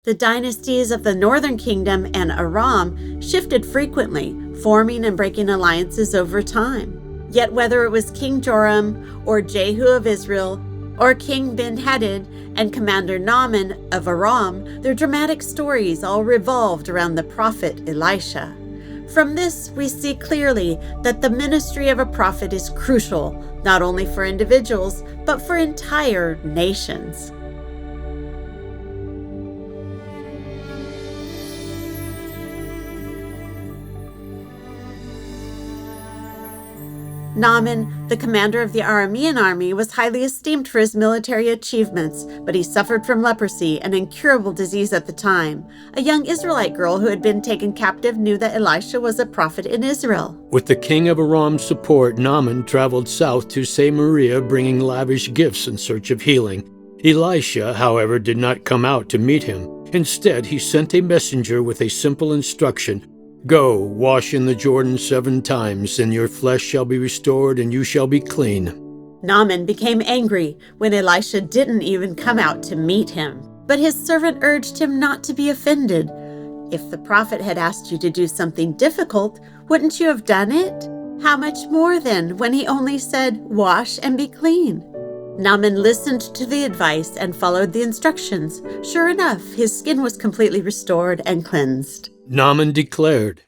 The dynasties of the northern kingdom and Aram shifted frequently, forming and breaking alliances over time. Yet whether it was King Joram or Jehu of Israel, or King Ben-Hadad and Commander Naaman of Aram, their dramatic stories all revolved around the prophet Elisha. From this, we see clearly that the ministry of a prophet is crucial, not only for individuals, but for entire nations. Naaman, the commander of the Aramean army, was highly esteemed for his military achievements, but he suffered from leprosy, an incurable disease at the time. A young Israelite girl who had been taken captive knew that Elisha was a prophet in Israel. With the king of Aram's support, Naaman traveled south to Samaria, bringing lavish gifts in search of healing. Elisha, however, did not come out to meet him. Instead, he sent a messenger with a simple instruction: "Go, wash in the Jordan 7 times, and your flesh shall be restored, and you shall be clean." Naaman became angry when Elisha didn't even come out to meet him. But his servant urged him not to be offended. If the prophet had asked you to do something difficult, wouldn't you have done it? How much more then, when he only said, "Wash and be clean"? Naaman listened to the advice and followed the instructions. Sure enough, his skin was completely restored and cleansed. Naaman declared,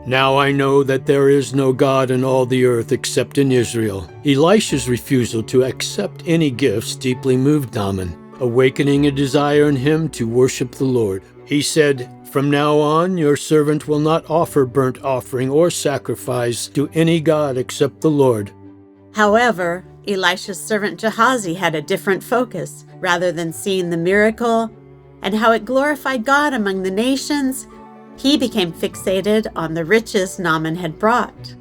"Now I know that there is no God in all the earth except in Israel." Elisha's refusal to accept any gifts deeply moved Naaman, awakening a desire in him to worship the Lord. He said, "From now on, your servant will not offer burnt offering or sacrifice to any god except the Lord." However, Elisha's servant Gehazi had a different focus. Rather than seeing the miracle and how it glorified God among the nations, he became fixated on the riches Naaman had brought.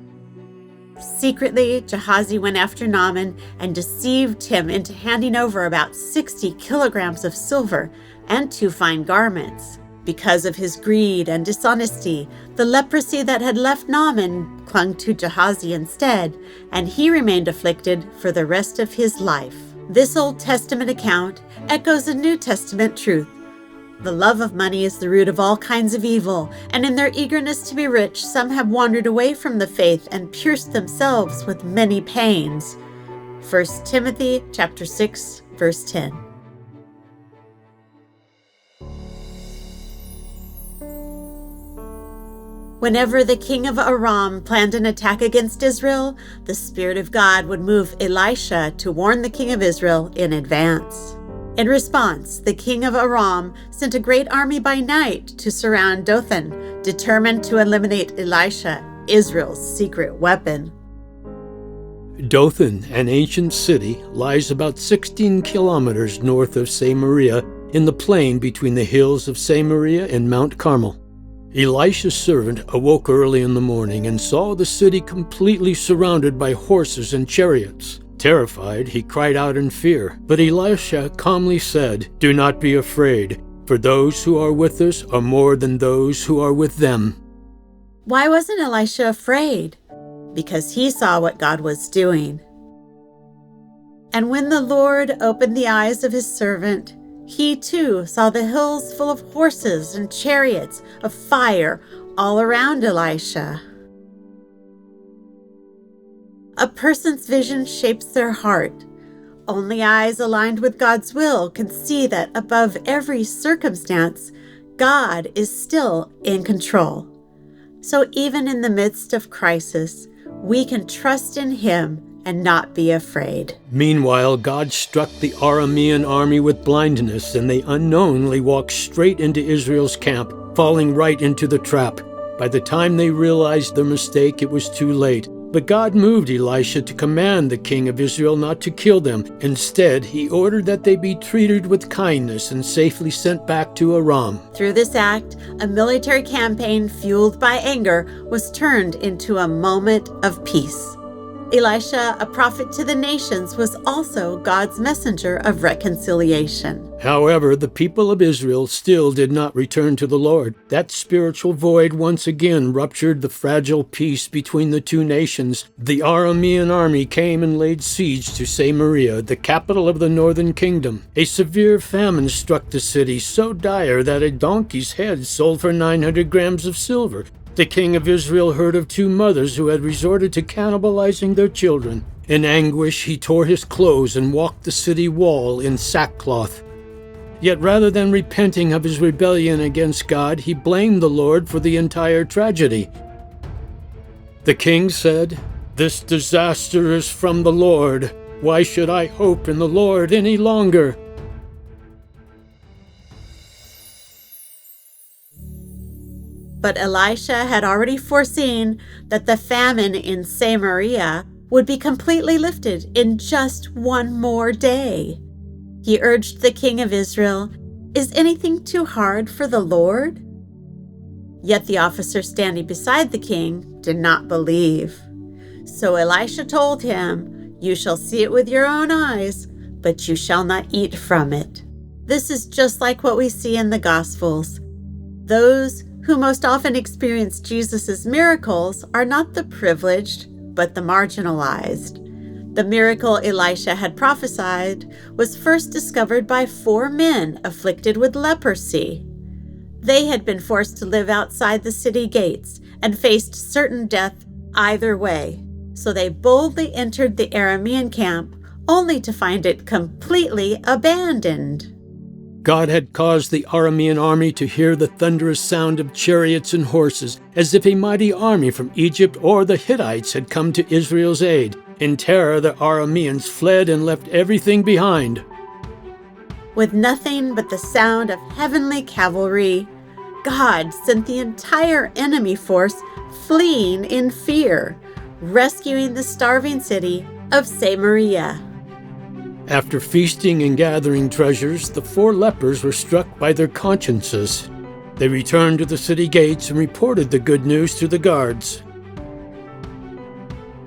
Secretly, Gehazi went after Naaman and deceived him into handing over about 60 kilograms of silver and 2 fine garments. Because of his greed and dishonesty, the leprosy that had left Naaman clung to Gehazi instead, and he remained afflicted for the rest of his life. This Old Testament account echoes a New Testament truth. The love of money is the root of all kinds of evil, and in their eagerness to be rich, some have wandered away from the faith and pierced themselves with many pains. 1 Timothy chapter 6, verse 10. Whenever the king of Aram planned an attack against Israel, the Spirit of God would move Elisha to warn the king of Israel in advance. In response, the king of Aram sent a great army by night to surround Dothan, determined to eliminate Elisha, Israel's secret weapon. Dothan, an ancient city, lies about 16 kilometers north of Samaria in the plain between the hills of Samaria and Mount Carmel. Elisha's servant awoke early in the morning and saw the city completely surrounded by horses and chariots. Terrified, he cried out in fear. But Elisha calmly said, "Do not be afraid, for those who are with us are more than those who are with them." Why wasn't Elisha afraid? Because he saw what God was doing. And when the Lord opened the eyes of his servant, he too saw the hills full of horses and chariots of fire all around Elisha. A person's vision shapes their heart. Only eyes aligned with God's will can see that above every circumstance, God is still in control. So even in the midst of crisis, we can trust in Him and not be afraid. Meanwhile, God struck the Aramean army with blindness, and they unknowingly walked straight into Israel's camp, falling right into the trap. By the time they realized their mistake, it was too late. But God moved Elisha to command the king of Israel not to kill them. Instead, he ordered that they be treated with kindness and safely sent back to Aram. Through this act, a military campaign fueled by anger was turned into a moment of peace. Elisha, a prophet to the nations, was also God's messenger of reconciliation. However, the people of Israel still did not return to the Lord. That spiritual void once again ruptured the fragile peace between the two nations. The Aramean army came and laid siege to Samaria, the capital of the northern kingdom. A severe famine struck the city, so dire that a donkey's head sold for 900 grams of silver. The king of Israel heard of two mothers who had resorted to cannibalizing their children. In anguish, he tore his clothes and walked the city wall in sackcloth. Yet rather than repenting of his rebellion against God, he blamed the Lord for the entire tragedy. The king said, "This disaster is from the Lord. Why should I hope in the Lord any longer?" But Elisha had already foreseen that the famine in Samaria would be completely lifted in just one more day. He urged the king of Israel, "Is anything too hard for the Lord?" Yet the officer standing beside the king did not believe. So Elisha told him, "You shall see it with your own eyes, but you shall not eat from it." This is just like what we see in the Gospels. Those who most often experience Jesus' miracles are not the privileged, but the marginalized. The miracle Elisha had prophesied was first discovered by 4 men afflicted with leprosy. They had been forced to live outside the city gates and faced certain death either way. So they boldly entered the Aramean camp, only to find it completely abandoned. God had caused the Aramean army to hear the thunderous sound of chariots and horses, as if a mighty army from Egypt or the Hittites had come to Israel's aid. In terror, the Arameans fled and left everything behind. With nothing but the sound of heavenly cavalry, God sent the entire enemy force fleeing in fear, rescuing the starving city of Samaria. After feasting and gathering treasures, the 4 lepers were struck by their consciences. They returned to the city gates and reported the good news to the guards.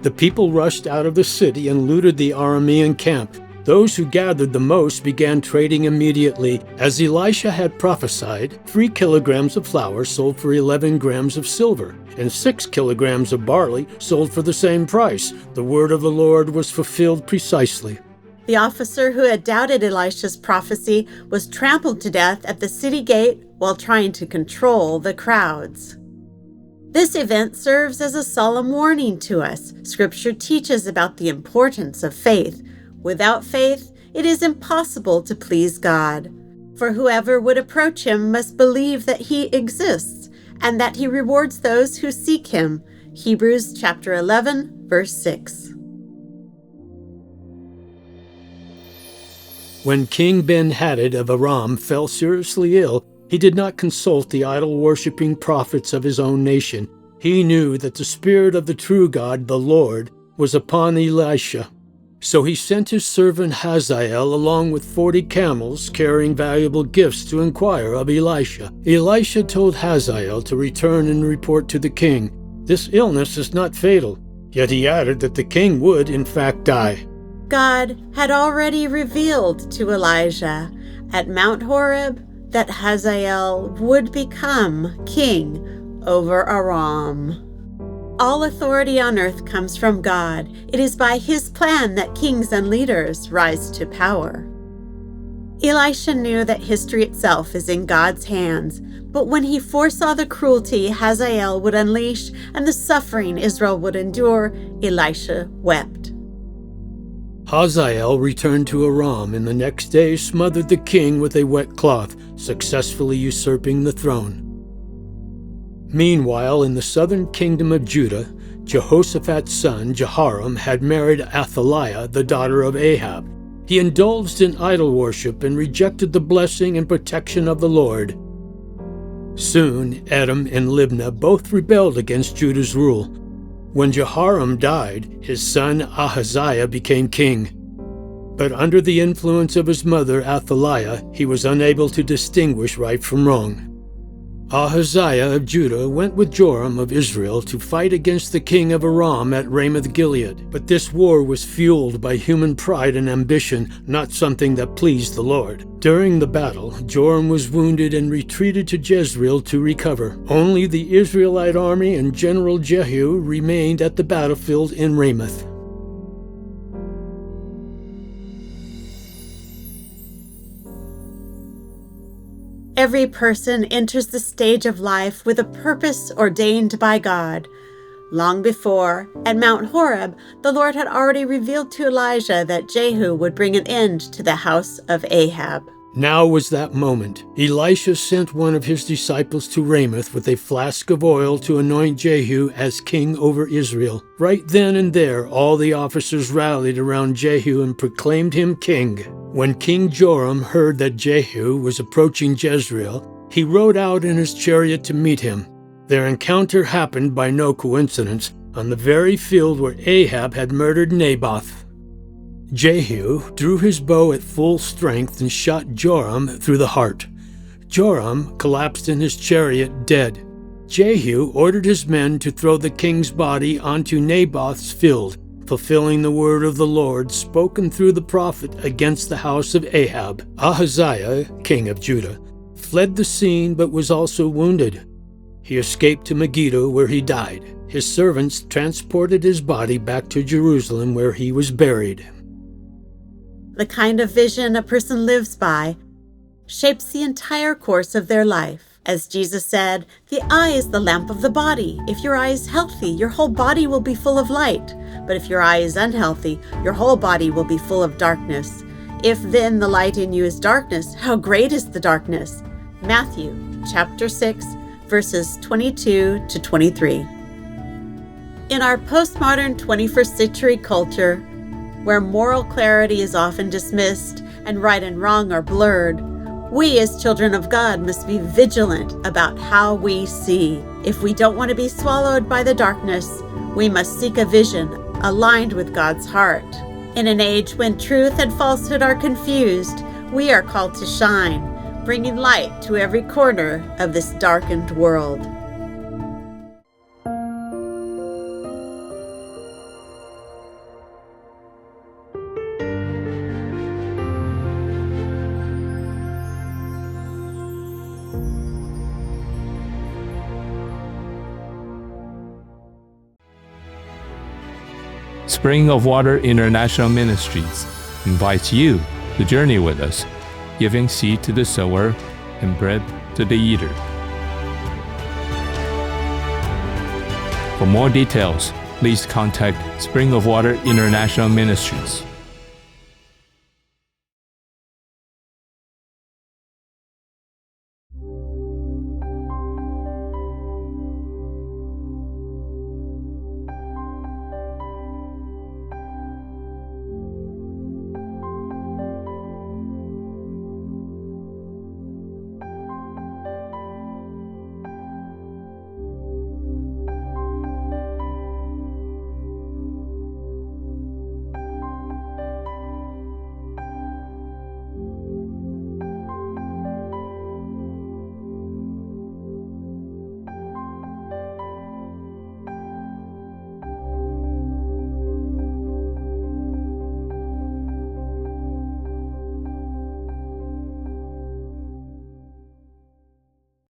The people rushed out of the city and looted the Aramean camp. Those who gathered the most began trading immediately. As Elisha had prophesied, 3 kilograms of flour sold for 11 grams of silver, and 6 kilograms of barley sold for the same price. The word of the Lord was fulfilled precisely. The officer who had doubted Elisha's prophecy was trampled to death at the city gate while trying to control the crowds. This event serves as a solemn warning to us. Scripture teaches about the importance of faith. Without faith, it is impossible to please God. For whoever would approach him must believe that he exists and that he rewards those who seek him. Hebrews chapter 11, verse 6. When King Ben-Hadad of Aram fell seriously ill, he did not consult the idol-worshipping prophets of his own nation. He knew that the Spirit of the true God, the Lord, was upon Elisha. So he sent his servant Hazael along with 40 camels carrying valuable gifts to inquire of Elisha. Elisha told Hazael to return and report to the king. This illness is not fatal. Yet he added that the king would, in fact, die. God had already revealed to Elijah at Mount Horeb that Hazael would become king over Aram. All authority on earth comes from God. It is by his plan that kings and leaders rise to power. Elisha knew that history itself is in God's hands, but when he foresaw the cruelty Hazael would unleash and the suffering Israel would endure, Elisha wept. Hazael returned to Aram and the next day smothered the king with a wet cloth, successfully usurping the throne. Meanwhile, in the southern kingdom of Judah, Jehoshaphat's son Jehoram had married Athaliah, the daughter of Ahab. He indulged in idol worship and rejected the blessing and protection of the Lord. Soon, Edom and Libnah both rebelled against Judah's rule. When Jehoram died, his son Ahaziah became king. But under the influence of his mother Athaliah, he was unable to distinguish right from wrong. Ahaziah of Judah went with Joram of Israel to fight against the king of Aram at Ramoth-Gilead. But this war was fueled by human pride and ambition, not something that pleased the Lord. During the battle, Joram was wounded and retreated to Jezreel to recover. Only the Israelite army and General Jehu remained at the battlefield in Ramoth. Every person enters the stage of life with a purpose ordained by God. Long before, at Mount Horeb, the Lord had already revealed to Elijah that Jehu would bring an end to the house of Ahab. Now was that moment. Elisha sent one of his disciples to Ramoth with a flask of oil to anoint Jehu as king over Israel. Right then and there, all the officers rallied around Jehu and proclaimed him king. When King Joram heard that Jehu was approaching Jezreel, he rode out in his chariot to meet him. Their encounter happened by no coincidence on the very field where Ahab had murdered Naboth. Jehu drew his bow at full strength and shot Joram through the heart. Joram collapsed in his chariot dead. Jehu ordered his men to throw the king's body onto Naboth's field, fulfilling the word of the Lord spoken through the prophet against the house of Ahab. Ahaziah, king of Judah, fled the scene but was also wounded. He escaped to Megiddo, where he died. His servants transported his body back to Jerusalem, where he was buried. The kind of vision a person lives by shapes the entire course of their life. As Jesus said, the eye is the lamp of the body. If your eye is healthy, your whole body will be full of light. But if your eye is unhealthy, your whole body will be full of darkness. If then the light in you is darkness, how great is the darkness? Matthew chapter 6, verses 22 to 23. In our postmodern 21st century culture, where moral clarity is often dismissed and right and wrong are blurred, we as children of God must be vigilant about how we see. If we don't want to be swallowed by the darkness, we must seek a vision aligned with God's heart. In an age when truth and falsehood are confused, we are called to shine, bringing light to every corner of this darkened world. Spring of Water International Ministries invites you to journey with us, giving seed to the sower and bread to the eater. For more details, please contact Spring of Water International Ministries.